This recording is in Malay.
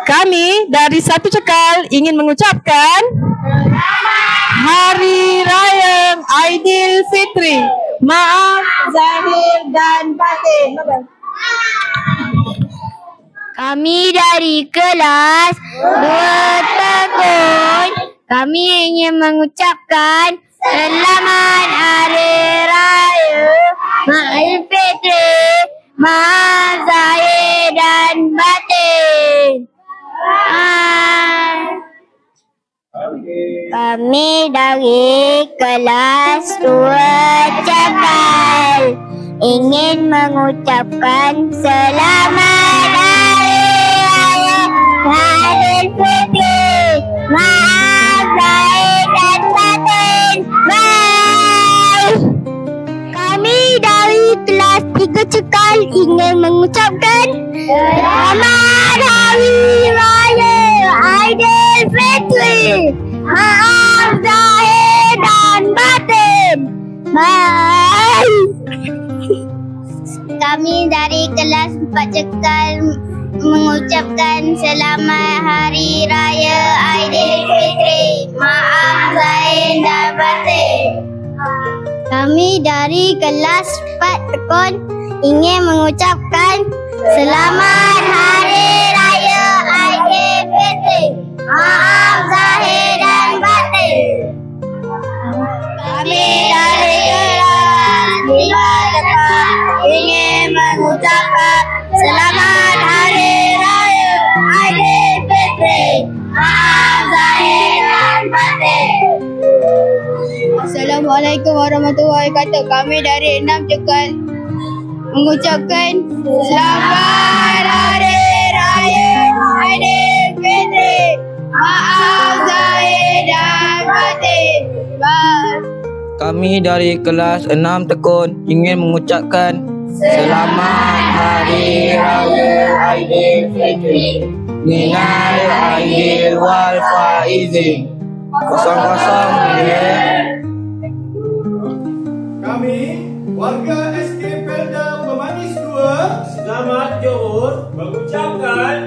Kami dari Satu Cekal ingin mengucapkan Hari Raya Aidilfitri. Maaf zahir dan batin. Kami dari kelas 2 tahun, kami ingin mengucapkan Selamat Hari Raya Aidilfitri. Maaf zahir dan batin. Kami dari kelas 2 Cekal ingin mengucapkan Selamat Hari Raya Aidilfitri. Maaf zahir dan batin. Bye. Kami dari kelas 3 Cekal ingin mengucapkan Selamat Hari Raya Aidilfitri. Maaf zahir dan batin. Bye. Kami dari kelas 4 Cekal mengucapkan Selamat Hari Raya Aidilfitri. Maaf zahir dan batin. Kami dari kelas 4 Tekun ingin mengucapkan Selamat Hari Raya Aidilfitri. Maaf zahir dan batin. Kami dari kelas 5 Tekun ingin mengucapkan Selamat Hari Raya Aidilfitri. Maaf zahir dan batin. Assalamualaikum warahmatullahi wabarakatuh. Kami dari 6 Cekal mengucapkan Selamat Hari Raya Aidilfitri. Maaf zahir dan batin. Bye. Kami dari kelas 6 Tekun ingin mengucapkan Selamat Hari Raya Aidilfitri. Minal aidil wal faizin. 00 ya. Kami warga SK Pelda Bemanis 2 Selamat Johor mengucapkan